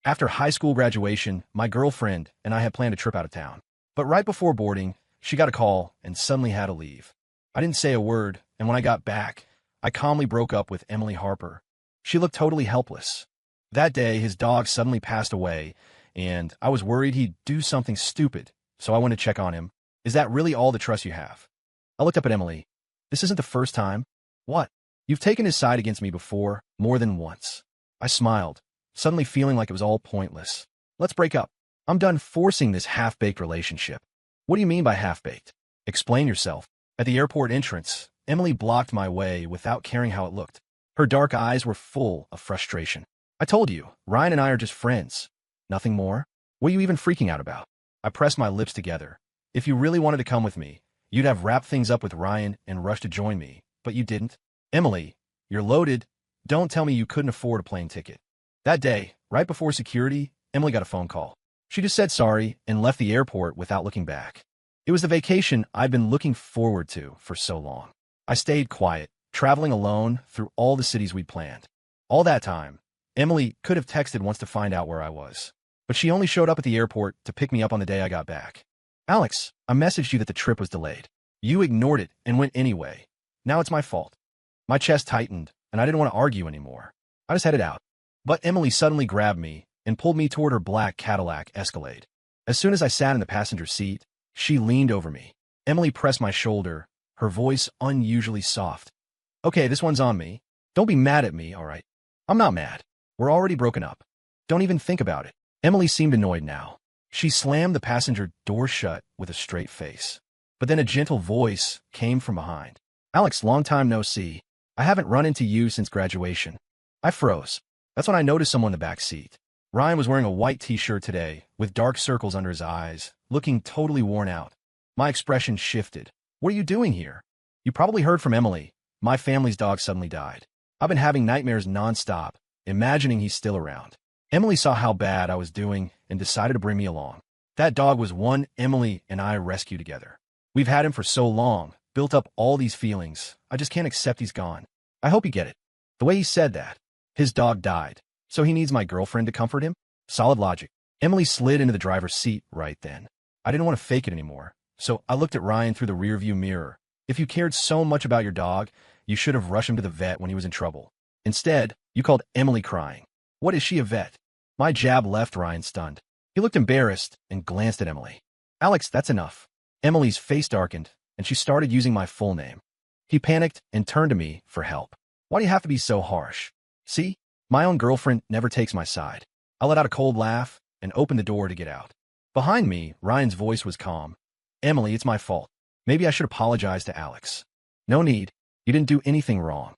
After high school graduation, my girlfriend and I had planned a trip out of town. But right before boarding, she got a call and suddenly had to leave. I didn't say a word, and when I got back, I calmly broke up with Emily Harper. She looked totally helpless. That day, his dog suddenly passed away, and I was worried he'd do something stupid, so I went to check on him. Is that really all the trust you have? I looked up at Emily. This isn't the first time. What? You've taken his side against me before, more than once. I smiled, suddenly feeling like it was all pointless. Let's break up. I'm done forcing this half-baked relationship. What do you mean by half-baked? Explain yourself. At the airport entrance, Emily blocked my way without caring how it looked. Her dark eyes were full of frustration. I told you, Ryan and I are just friends. Nothing more? What are you even freaking out about? I pressed my lips together. If you really wanted to come with me, you'd have wrapped things up with Ryan and rushed to join me, but you didn't. Emily, you're loaded. Don't tell me you couldn't afford a plane ticket. That day, right before security, Emily got a phone call. She just said sorry and left the airport without looking back. It was the vacation I'd been looking forward to for so long. I stayed quiet, traveling alone through all the cities we'd planned. All that time, Emily could have texted once to find out where I was, but she only showed up at the airport to pick me up on the day I got back. Alex, I messaged you that the trip was delayed. You ignored it and went anyway. Now it's my fault. My chest tightened, and I didn't want to argue anymore. I just headed out. But Emily suddenly grabbed me and pulled me toward her black Cadillac Escalade. As soon as I sat in the passenger seat, she leaned over me. Emily pressed my shoulder, her voice unusually soft. Okay, this one's on me. Don't be mad at me, all right? I'm not mad. We're already broken up. Don't even think about it. Emily seemed annoyed now. She slammed the passenger door shut with a straight face. But then a gentle voice came from behind. Alex, long time no see. I haven't run into you since graduation. I froze. That's when I noticed someone in the back seat. Ryan was wearing a white t-shirt today, with dark circles under his eyes, looking totally worn out. My expression shifted. What are you doing here? You probably heard from Emily. My family's dog suddenly died. I've been having nightmares nonstop, imagining he's still around. Emily saw how bad I was doing and decided to bring me along. That dog was one Emily and I rescued together. We've had him for so long, built up all these feelings. I just can't accept he's gone. I hope you get it. The way he said that. His dog died, so he needs my girlfriend to comfort him? Solid logic. Emily slid into the driver's seat right then. I didn't want to fake it anymore, so I looked at Ryan through the rearview mirror. If you cared so much about your dog, you should have rushed him to the vet when he was in trouble. Instead, you called Emily crying. What is she, a vet? My jab left Ryan stunned. He looked embarrassed and glanced at Emily. Alex, that's enough. Emily's face darkened, and she started using my full name. He panicked and turned to me for help. Why do you have to be so harsh? See? My own girlfriend never takes my side. I let out a cold laugh and opened the door to get out. Behind me, Ryan's voice was calm. Emily, it's my fault. Maybe I should apologize to Alex. No need. You didn't do anything wrong.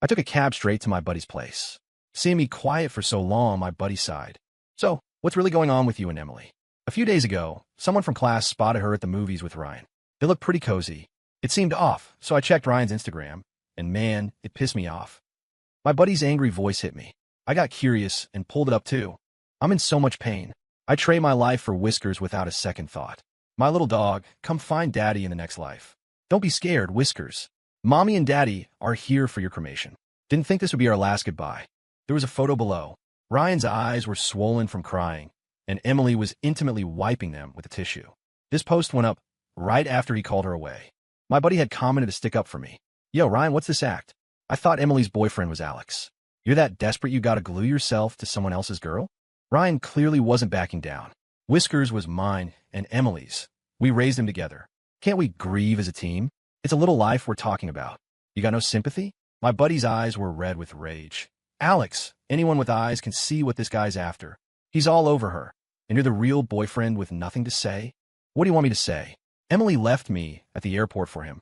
I took a cab straight to my buddy's place. Seeing me quiet for so long, my buddy sighed. So, what's really going on with you and Emily? A few days ago, someone from class spotted her at the movies with Ryan. They looked pretty cozy. It seemed off, so I checked Ryan's Instagram, and man, it pissed me off. My buddy's angry voice hit me. I got curious and pulled it up too. I'm in so much pain. I trade my life for Whiskers without a second thought. My little dog, come find Daddy in the next life. Don't be scared, Whiskers. Mommy and Daddy are here for your cremation. Didn't think this would be our last goodbye. There was a photo below. Ryan's eyes were swollen from crying, and Emily was intimately wiping them with a tissue. This post went up right after he called her away. My buddy had commented to stick up for me. Yo, Ryan, what's this act? I thought Emily's boyfriend was Alex. You're that desperate you gotta glue yourself to someone else's girl? Ryan clearly wasn't backing down. Whiskers was mine and Emily's. We raised him together. Can't we grieve as a team? It's a little life we're talking about. You got no sympathy? My buddy's eyes were red with rage. Alex, anyone with eyes can see what this guy's after. He's all over her. And you're the real boyfriend with nothing to say? What do you want me to say? Emily left me at the airport for him.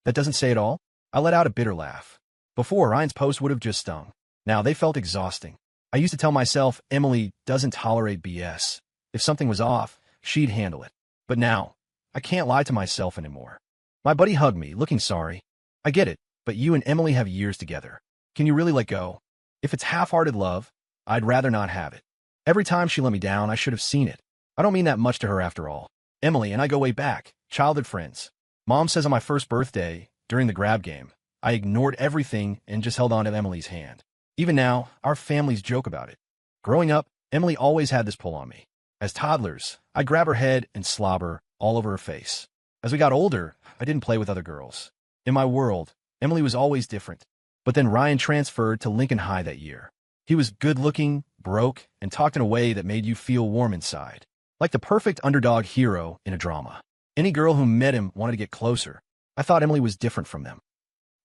That doesn't say it all? I let out a bitter laugh. Before, Ryan's post would have just stung. Now, they felt exhausting. I used to tell myself Emily doesn't tolerate BS. If something was off, she'd handle it. But now, I can't lie to myself anymore. My buddy hugged me, looking sorry. I get it, but you and Emily have years together. Can you really let go? If it's half-hearted love, I'd rather not have it. Every time she let me down, I should have seen it. I don't mean that much to her after all. Emily and I go way back, childhood friends. Mom says on my first birthday, during the grab game, I ignored everything and just held on to Emily's hand. Even now, our families joke about it. Growing up, Emily always had this pull on me. As toddlers, I'd grab her head and slobber all over her face. As we got older, I didn't play with other girls. In my world, Emily was always different. But then Ryan transferred to Lincoln High that year. He was good-looking, broke, and talked in a way that made you feel warm inside. Like the perfect underdog hero in a drama. Any girl who met him wanted to get closer. I thought Emily was different from them.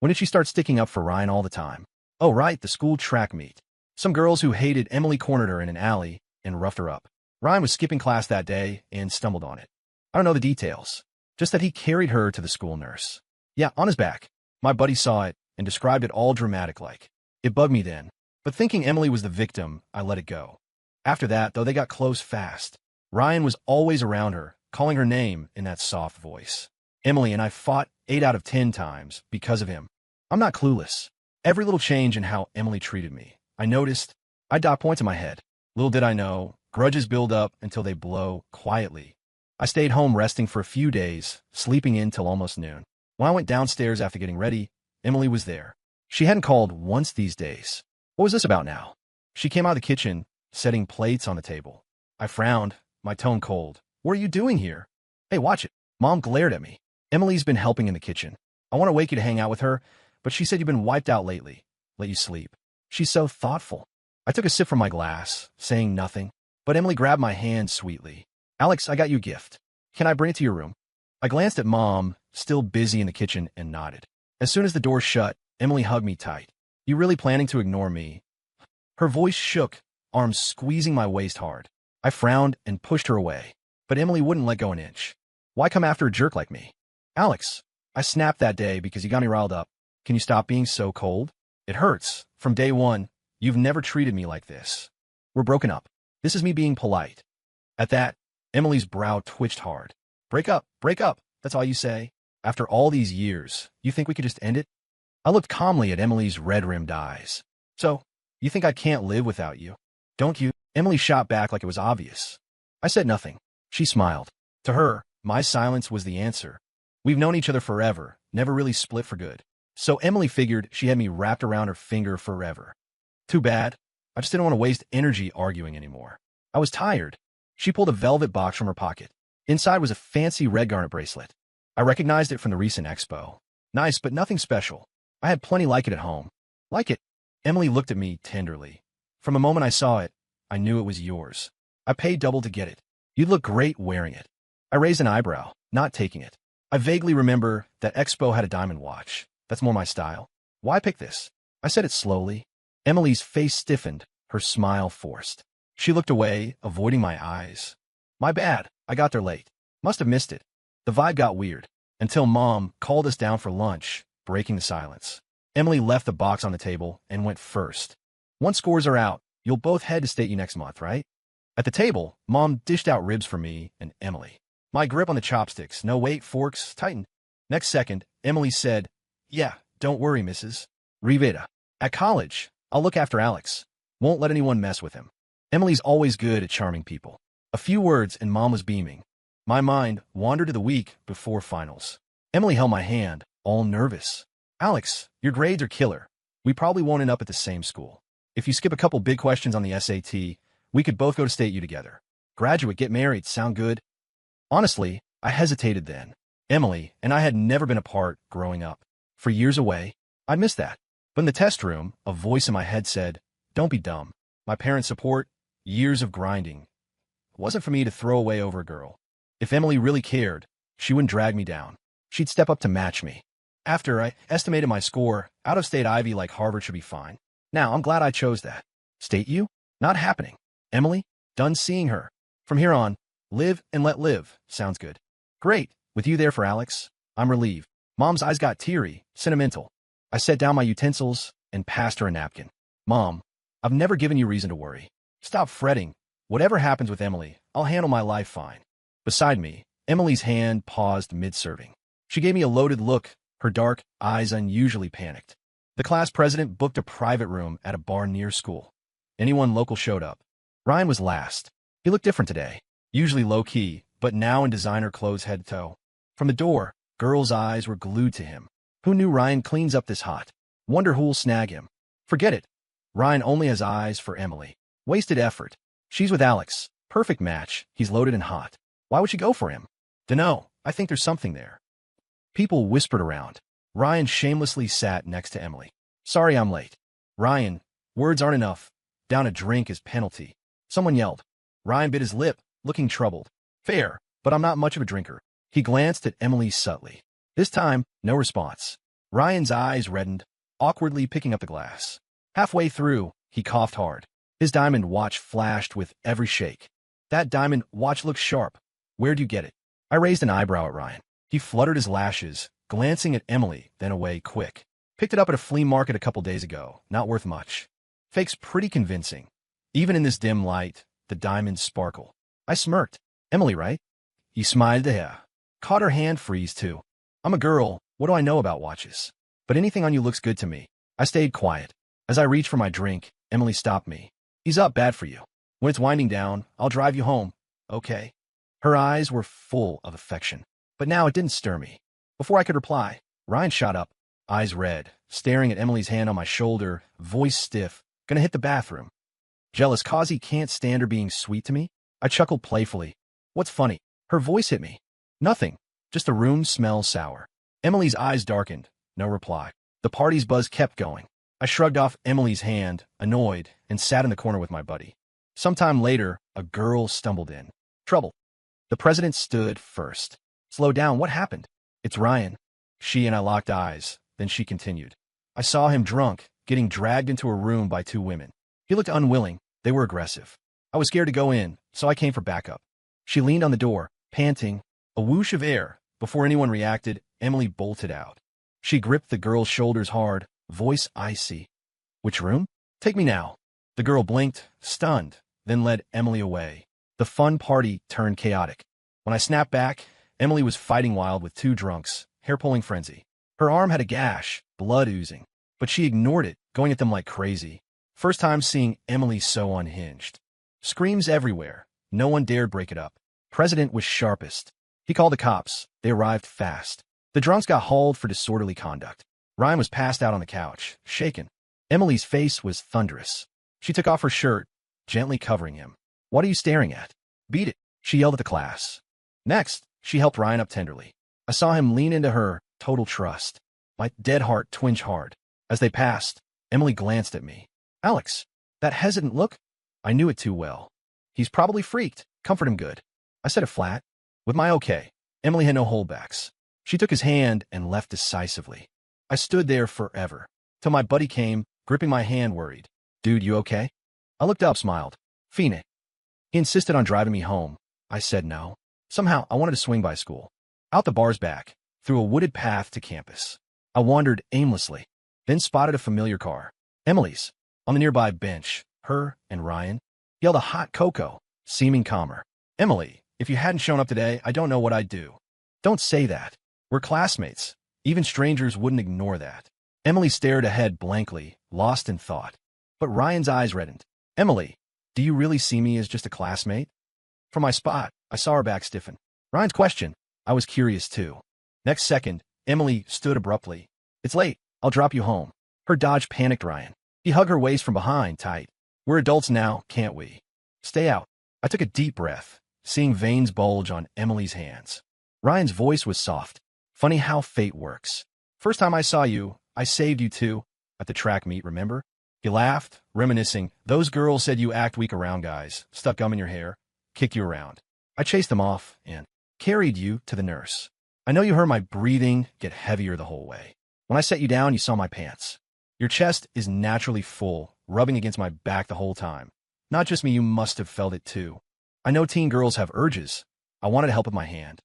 When did she start sticking up for Ryan all the time? Oh, right, the school track meet. Some girls who hated Emily cornered her in an alley and roughed her up. Ryan was skipping class that day and stumbled on it. I don't know the details, just that he carried her to the school nurse. Yeah, on his back. My buddy saw it and described it all dramatic-like. It bugged me then, but thinking Emily was the victim, I let it go. After that, though, they got close fast. Ryan was always around her, calling her name in that soft voice. Emily and I fought 8 out of 10 times because of him. I'm not clueless. Every little change in how Emily treated me, I noticed. I'd dot points in my head. Little did I know, grudges build up until they blow quietly. I stayed home resting for a few days, sleeping in till almost noon. When I went downstairs after getting ready, Emily was there. She hadn't called once these days. What was this about now? She came out of the kitchen, setting plates on the table. I frowned, my tone cold. What are you doing here? Hey, watch it. Mom glared at me. Emily's been helping in the kitchen. I want to wake you to hang out with her, but she said you've been wiped out lately. Let you sleep. She's so thoughtful. I took a sip from my glass, saying nothing, but Emily grabbed my hand sweetly. Alex, I got you a gift. Can I bring it to your room? I glanced at Mom, still busy in the kitchen, and nodded. As soon as the door shut, Emily hugged me tight. You really planning to ignore me? Her voice shook, arms squeezing my waist hard. I frowned and pushed her away, but Emily wouldn't let go an inch. Why come after a jerk like me? Alex, I snapped that day because you got me riled up. Can you stop being so cold? It hurts. From day one, you've never treated me like this. We're broken up. This is me being polite. At that, Emily's brow twitched hard. Break up, that's all you say. After all these years, you think we could just end it? I looked calmly at Emily's red-rimmed eyes. So, you think I can't live without you? Don't you? Emily shot back like it was obvious. I said nothing. She smiled. To her, my silence was the answer. We've known each other forever, never really split for good. So Emily figured she had me wrapped around her finger forever. Too bad. I just didn't want to waste energy arguing anymore. I was tired. She pulled a velvet box from her pocket. Inside was a fancy red garnet bracelet. I recognized it from the recent expo. Nice, but nothing special. I had plenty like it at home. Like it? Emily looked at me tenderly. From the moment I saw it, I knew it was yours. I paid double to get it. You'd look great wearing it. I raised an eyebrow, not taking it. I vaguely remember that Expo had a diamond watch. That's more my style. Why pick this? I said it slowly. Emily's face stiffened, her smile forced. She looked away, avoiding my eyes. My bad. I got there late. Must have missed it. The vibe got weird, until Mom called us down for lunch, breaking the silence. Emily left the box on the table and went first. Once scores are out, you'll both head to state you next month, right? At the table, Mom dished out ribs for me and Emily. My grip on the chopsticks, no wait, forks, tightened. Next second, Emily said, Yeah, don't worry, Mrs. Rivera. At college, I'll look after Alex. Won't let anyone mess with him. Emily's always good at charming people. A few words and Mom was beaming. My mind wandered to the week before finals. Emily held my hand, all nervous. Alex, your grades are killer. We probably won't end up at the same school. If you skip a couple big questions on the SAT, we could both go to state U together. Graduate, get married, sound good? Honestly, I hesitated then. Emily and I had never been apart growing up. For years away, I missed that. But in the test room, a voice in my head said, Don't be dumb. My parents' support, years of grinding. It wasn't for me to throw away over a girl. If Emily really cared, she wouldn't drag me down. She'd step up to match me. After I estimated my score, out-of-state Ivy like Harvard should be fine. Now, I'm glad I chose that. State U? Not happening. Emily? Done seeing her. From here on, live and let live. Sounds good. Great. With you there for Alex, I'm relieved. Mom's eyes got teary, sentimental. I set down my utensils and passed her a napkin. Mom, I've never given you reason to worry. Stop fretting. Whatever happens with Emily, I'll handle my life fine. Beside me, Emily's hand paused mid-serving. She gave me a loaded look, her dark eyes unusually panicked. The class president booked a private room at a bar near school. Anyone local showed up. Ryan was last. He looked different today. Usually low-key, but now in designer clothes head to toe. From the door, girls' eyes were glued to him. Who knew Ryan cleans up this hot? Wonder who'll snag him. Forget it. Ryan only has eyes for Emily. Wasted effort. She's with Alex. Perfect match. He's loaded and hot. Why would she go for him? Dunno. I think there's something there. People whispered around. Ryan shamelessly sat next to Emily. Sorry I'm late. Ryan, words aren't enough. Down a drink is penalty. Someone yelled. Ryan bit his lip, looking troubled. Fair, but I'm not much of a drinker. He glanced at Emily subtly. This time, no response. Ryan's eyes reddened, awkwardly picking up the glass. Halfway through, he coughed hard. His diamond watch flashed with every shake. That diamond watch looks sharp. Where'd you get it? I raised an eyebrow at Ryan. He fluttered his lashes, glancing at Emily, then away quick. Picked it up at a flea market a couple days ago. Not worth much. Fake's pretty convincing. Even in this dim light, the diamonds sparkle. I smirked. Emily, right? He smiled at her. Caught her hand freeze, too. I'm a girl. What do I know about watches? But anything on you looks good to me. I stayed quiet. As I reached for my drink, Emily stopped me. He's up bad for you. When it's winding down, I'll drive you home. Okay. Her eyes were full of affection. But now it didn't stir me. Before I could reply, Ryan shot up, eyes red, staring at Emily's hand on my shoulder, voice stiff, gonna hit the bathroom. Jealous cause he can't stand her being sweet to me? I chuckled playfully. What's funny? Her voice hit me. Nothing. Just the room smells sour. Emily's eyes darkened. No reply. The party's buzz kept going. I shrugged off Emily's hand, annoyed, and sat in the corner with my buddy. Sometime later, a girl stumbled in. Trouble. The president stood first. Slow down, what happened? It's Ryan. She and I locked eyes. Then she continued. I saw him drunk, getting dragged into a room by two women. He looked unwilling. They were aggressive. I was scared to go in, so I came for backup. She leaned on the door, panting. A whoosh of air. Before anyone reacted, Emily bolted out. She gripped the girl's shoulders hard, voice icy. Which room? Take me now. The girl blinked, stunned, then led Emily away. The fun party turned chaotic. When I snapped back, Emily was fighting wild with two drunks, hair-pulling frenzy. Her arm had a gash, blood oozing, but she ignored it, going at them like crazy. First time seeing Emily so unhinged. Screams everywhere. No one dared break it up. President was sharpest. He called the cops. They arrived fast. The drunks got hauled for disorderly conduct. Ryan was passed out on the couch, shaken. Emily's face was thunderous. She took off her shirt, gently covering him. What are you staring at? Beat it, she yelled at the class. Next, she helped Ryan up tenderly. I saw him lean into her, total trust. My dead heart twinged hard. As they passed, Emily glanced at me. Alex, that hesitant look? I knew it too well. He's probably freaked. Comfort him good. I said it flat. With my okay. Emily had no holdbacks. She took his hand and left decisively. I stood there forever, till my buddy came, gripping my hand worried. Dude, you okay? I looked up, smiled. Phoenix. He insisted on driving me home. I said no. Somehow, I wanted to swing by school. Out the bar's back, through a wooded path to campus. I wandered aimlessly, then spotted a familiar car. Emily's. On the nearby bench, her and Ryan yelled a hot cocoa, seeming calmer. Emily, if you hadn't shown up today, I don't know what I'd do. Don't say that. We're classmates. Even strangers wouldn't ignore that. Emily stared ahead blankly, lost in thought. But Ryan's eyes reddened. Emily, do you really see me as just a classmate? From my spot, I saw her back stiffen. Ryan's question. I was curious too. Next second, Emily stood abruptly. It's late. I'll drop you home. Her dodge panicked Ryan. He hugged her waist from behind, tight. We're adults now, can't we? Stay out. I took a deep breath, seeing veins bulge on Emily's hands. Ryan's voice was soft. Funny how fate works. First time I saw you, I saved you too. At the track meet, remember? He laughed, reminiscing. Those girls said you act weak around guys, stuck gum in your hair, kicked you around. I chased them off and carried you to the nurse. I know you heard my breathing get heavier the whole way. When I set you down, you saw my pants. Your chest is naturally full, rubbing against my back the whole time. Not just me, you must have felt it too. I know teen girls have urges. I wanted to help with my hand.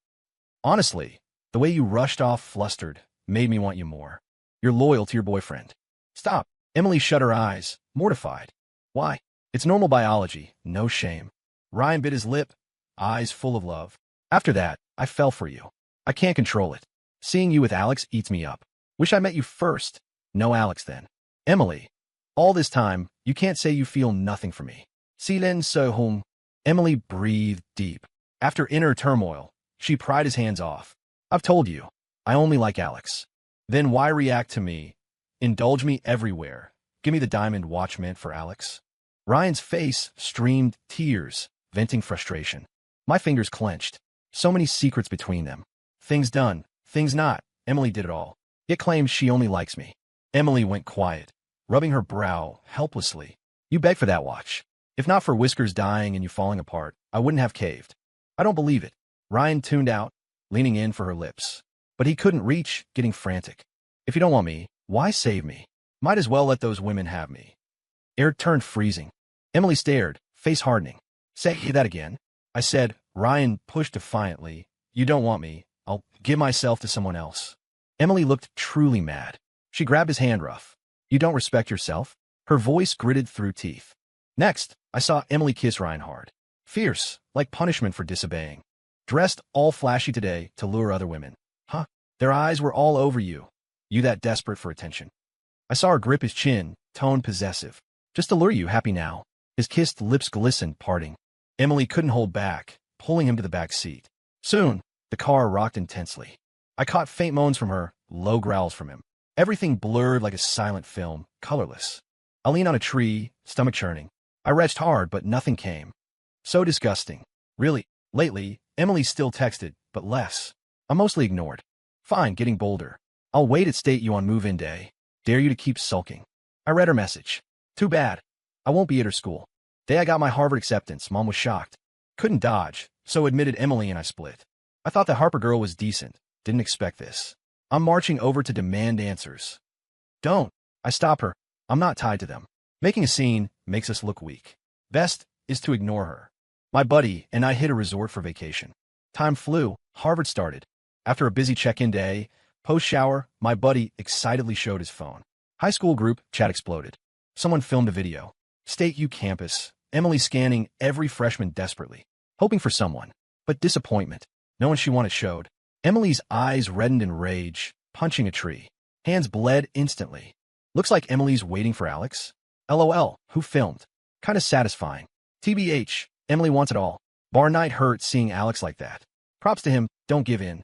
Honestly, the way you rushed off flustered made me want you more. You're loyal to your boyfriend. Stop. Emily shut her eyes, mortified. Why? It's normal biology, no shame. Ryan bit his lip, eyes full of love. After that, I fell for you. I can't control it. Seeing you with Alex eats me up. Wish I met you first. No Alex then. Emily, all this time, you can't say you feel nothing for me. Silen so home. Emily breathed deep. After inner turmoil, she pried his hands off. I've told you, I only like Alex. Then why react to me? Indulge me everywhere. Give me the diamond watch meant for Alex. Ryan's face streamed tears, venting frustration. My fingers clenched. So many secrets between them. Things done, things not. Emily did it all. It claims she only likes me. Emily went quiet, rubbing her brow helplessly. You begged for that watch. If not for Whiskers dying and you falling apart, I wouldn't have caved. I don't believe it. Ryan tuned out, leaning in for her lips. But he couldn't reach, getting frantic. If you don't want me, why save me? Might as well let those women have me. Air turned freezing. Emily stared, face hardening. Say that again. I said. Ryan pushed defiantly. You don't want me. I'll give myself to someone else. Emily looked truly mad. She grabbed his hand rough. You don't respect yourself? Her voice gritted through teeth. Next, I saw Emily kiss Ryan hard. Fierce, like punishment for disobeying. Dressed all flashy today to lure other women. Huh? Their eyes were all over you. You that desperate for attention. I saw her grip his chin, tone possessive. Just to lure you happy now. His kissed lips glistened, parting. Emily couldn't hold back, pulling him to the back seat. Soon, the car rocked intensely. I caught faint moans from her, low growls from him. Everything blurred like a silent film, colorless. I leaned on a tree, stomach churning. I retched hard, but nothing came. So disgusting. Really, lately, Emily still texted, but less. I mostly ignored. Fine, getting bolder. I'll wait at state you on move-in day. Dare you to keep sulking. I read her message. Too bad. I won't be at her school. Day I got my Harvard acceptance, Mom was shocked. Couldn't dodge, so admitted Emily and I split. I thought the Harper girl was decent. Didn't expect this. I'm marching over to demand answers. Don't. I stop her. I'm not tied to them. Making a scene makes us look weak. Best is to ignore her. My buddy and I hit a resort for vacation. Time flew. Harvard started. After a busy check-in day, post-shower, my buddy excitedly showed his phone. High school group chat exploded. Someone filmed a video. State U campus. Emily scanning every freshman desperately, hoping for someone. But disappointment. No one she wanted showed. Emily's eyes reddened in rage, punching a tree. Hands bled instantly. Looks like Emily's waiting for Alex. LOL, who filmed? Kinda satisfying. TBH, Emily wants it all. Bar night hurt seeing Alex like that. Props to him, don't give in.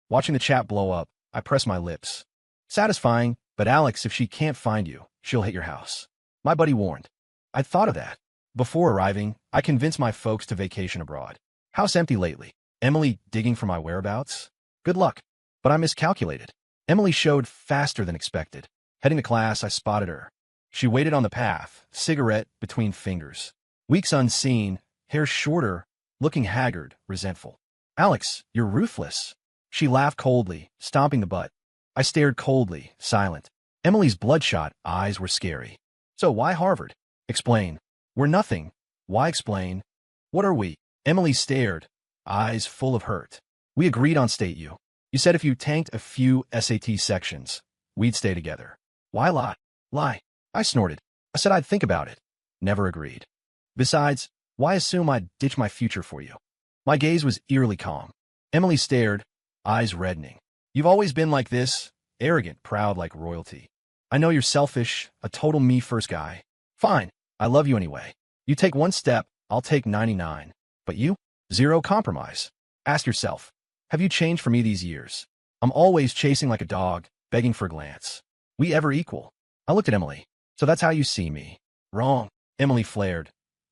Watching the chat blow up, I press my lips. Satisfying, but Alex, if she can't find you, she'll hit your house. My buddy warned. I'd thought of that. Before arriving, I convinced my folks to vacation abroad. House empty lately. Emily digging for my whereabouts? Good luck. But I miscalculated. Emily showed faster than expected. Heading to class, I spotted her. She waited on the path, cigarette between fingers. Weeks unseen, hair shorter, looking haggard, resentful. Alex, you're ruthless. She laughed coldly, stomping the butt. I stared coldly, silent. Emily's bloodshot eyes were scary. So why Harvard? Explain. We're nothing. Why explain? What are we? Emily stared, eyes full of hurt. We agreed on state U. You said if you tanked a few SAT sections, we'd stay together. Why lie? Lie. I snorted. I said I'd think about it. Never agreed. Besides, why assume I'd ditch my future for you? My gaze was eerily calm. Emily stared, eyes reddening. You've always been like this, arrogant, proud like royalty. I know you're selfish, a total me-first guy. Fine, I love you anyway. You take one step, I'll take 99. But you? Zero compromise. Ask yourself, have you changed for me these years? I'm always chasing like a dog, begging for a glance. We ever equal? I looked at Emily. So that's how you see me. Wrong. Emily flared.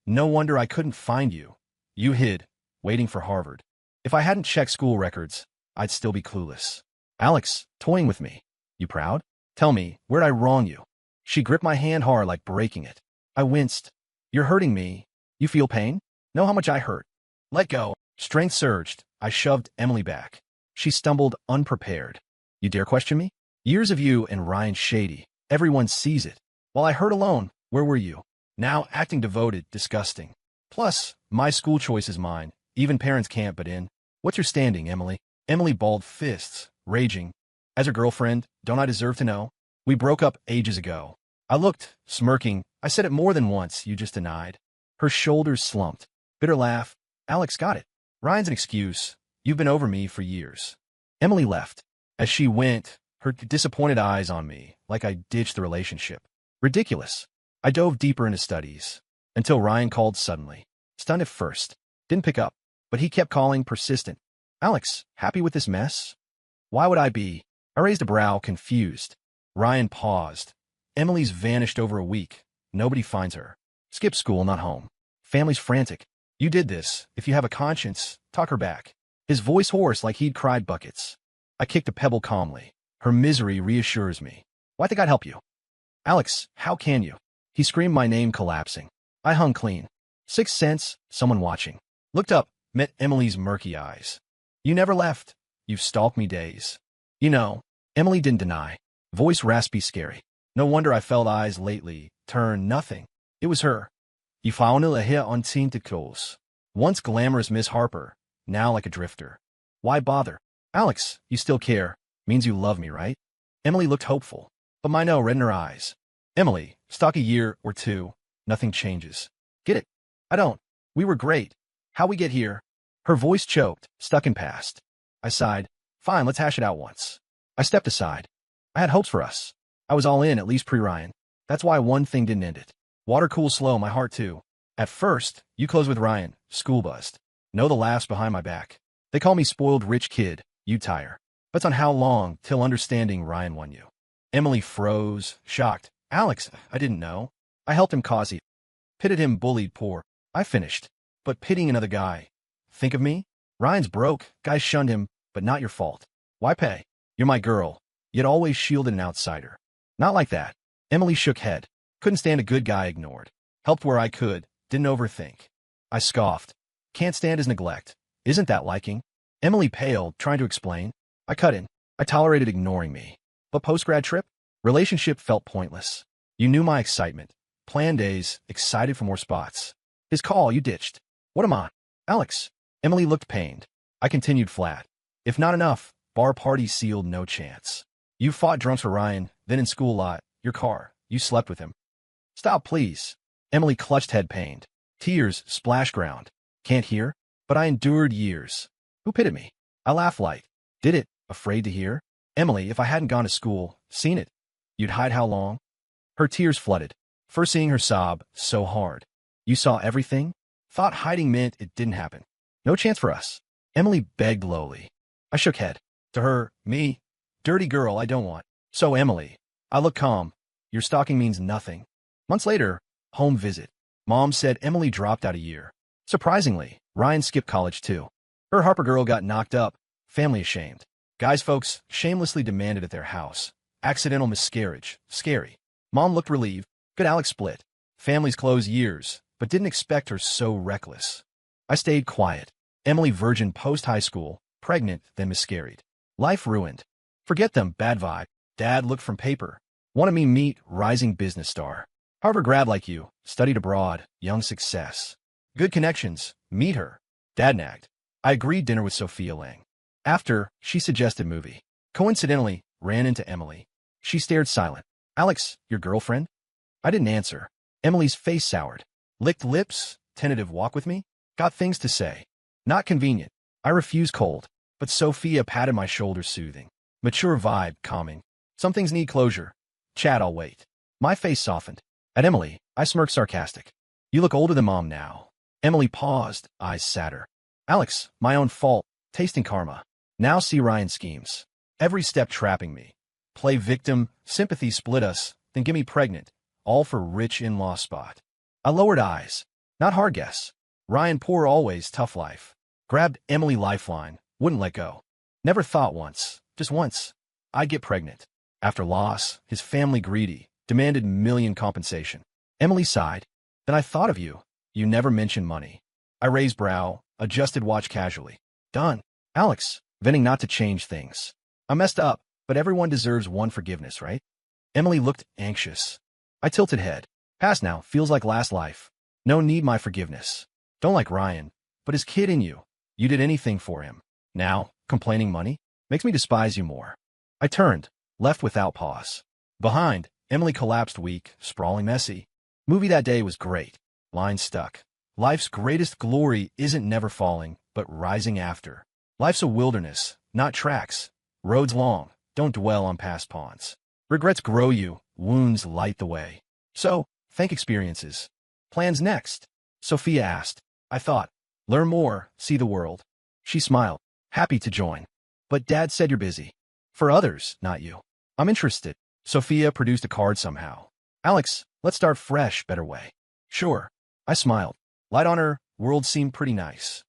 No wonder I couldn't find you. You hid, waiting for Harvard. If I hadn't checked school records, I'd still be clueless. Alex, toying with me. You proud? Tell me, where'd I wrong you? She gripped my hand hard like breaking it. I winced. You're hurting me. You feel pain? Know how much I hurt. Let go. Strength surged. I shoved Emily back. She stumbled unprepared. You dare question me? Years of you and Ryan shady. Everyone sees it. While I hurt alone, where were you? Now acting devoted, disgusting. Plus, my school choice is mine. Even parents can't butt in. What's your standing, Emily? Emily balled fists, raging. As her girlfriend, don't I deserve to know? We broke up ages ago. I looked, smirking. I said it more than once, you just denied. Her shoulders slumped. Bitter laugh. Alex got it. Ryan's an excuse. You've been over me for years. Emily left. As she went, her disappointed eyes on me, like I ditched the relationship. Ridiculous. I dove deeper into studies, until Ryan called suddenly. Stunned at first. Didn't pick up, but he kept calling, persistent. Alex, happy with this mess? Why would I be? I raised a brow, confused. Ryan paused. Emily's vanished over a week. Nobody finds her. Skip school, not home. Family's frantic. You did this. If you have a conscience, talk her back. His voice hoarse like he'd cried buckets. I kicked a pebble calmly. Her misery reassures me. Why think I'd help you? Alex, how can you? He screamed my name, collapsing. I hung clean. 6 cents, someone watching. Looked up, met Emily's murky eyes. You never left. You've stalked me days. You know, Emily didn't deny. Voice raspy, scary. No wonder I felt eyes lately turn nothing. It was her. You found a here on Tinticles. Once glamorous Miss Harper, now like a drifter. Why bother? Alex, you still care. Means you love me, right? Emily looked hopeful, but my no read in her eyes. Emily, stalk a year or two. Nothing changes. Get it? I don't. We were great. How we get here? Her voice choked, stuck in past. I sighed. Fine, let's hash it out once. I stepped aside. I had hopes for us. I was all in, at least pre-Ryan. That's why one thing didn't end it. Water cools slow, my heart too. At first, you closed with Ryan, school buzzed. Know the laughs behind my back. They call me spoiled rich kid, you tire. But on how long till understanding Ryan won you? Emily froze, shocked. Alex, I didn't know. I helped him cause he pitted him, bullied poor. I finished. But pitying another guy. Think of me? Ryan's broke, guys shunned him, but not your fault. Why pay? You're my girl, yet always shielded an outsider. Not like that. Emily shook head. Couldn't stand a good guy ignored. Helped where I could, didn't overthink. I scoffed. Can't stand his neglect. Isn't that liking? Emily paled, trying to explain. I cut in. I tolerated ignoring me. But post-grad trip? Relationship felt pointless. You knew my excitement. Plan days, excited for more spots. His call, you ditched. What am I? Alex. Emily looked pained. I continued flat. If not enough, bar party sealed, no chance. You fought drunks for Ryan, then in school lot, your car, you slept with him. Stop, please. Emily clutched head pained. Tears splash ground. Can't hear? But I endured years. Who pitted me? I laughed light. Did it, afraid to hear? Emily, if I hadn't gone to school, seen it, you'd hide how long? Her tears flooded. First seeing her sob, so hard. You saw everything? Thought hiding meant it didn't happen. No chance for us. Emily begged lowly. I shook head. To her, me, dirty girl I don't want. So Emily, I look calm. Your stalking means nothing. Months later, home visit. Mom said Emily dropped out a year. Surprisingly, Ryan skipped college too. Her Harper girl got knocked up. Family ashamed. Guys folks shamelessly demanded at their house. Accidental miscarriage. Scary. Mom looked relieved. Good Alex split. Families close years, but didn't expect her so reckless. I stayed quiet. Emily virgin post-high school, pregnant, then miscarried. Life ruined. Forget them, bad vibe. Dad looked from paper. Wanted me meet rising business star. Harvard grad like you, studied abroad, young success. Good connections, meet her. Dad nagged. I agreed dinner with Sophia Lang. After, she suggested movie. Coincidentally, ran into Emily. She stared silent. Alex, your girlfriend? I didn't answer. Emily's face soured. Licked lips, tentative walk with me? Got things to say. Not convenient. I refused cold, but Sophia patted my shoulder soothing. Mature vibe, calming. Some things need closure. Chat, I'll wait. My face softened. At Emily, I smirked sarcastic. You look older than Mom now. Emily paused, eyes sadder. Alex, my own fault, tasting karma. Now see Ryan schemes. Every step trapping me. Play victim, sympathy split us, then get me pregnant. All for rich in-law spot. I lowered eyes. Not hard guess. Ryan poor always, tough life. Grabbed Emily lifeline, wouldn't let go. Never thought once, just once, I'd get pregnant. After loss, his family greedy, demanded million compensation. Emily sighed. Then I thought of you. You never mentioned money. I raised brow, adjusted watch casually. Done. Alex, venting not to change things. I messed up, but everyone deserves one forgiveness, right? Emily looked anxious. I tilted head. Past now, feels like last life. No need my forgiveness. Don't like Ryan, but his kid in you. You did anything for him. Now, complaining money? Makes me despise you more. I turned, left without pause. Behind, Emily collapsed weak, sprawling messy. Movie that day was great. Line stuck. Life's greatest glory isn't never falling, but rising after. Life's a wilderness, not tracks. Roads long, don't dwell on past pawns. Regrets grow you, wounds light the way. So, think experiences. Plans next? Sophia asked. I thought. Learn more, see the world. She smiled, happy to join. But Dad said you're busy. For others, not you. I'm interested. Sophia produced a card somehow. Alex, let's start fresh, better way. Sure. I smiled. Light on her world seemed pretty nice.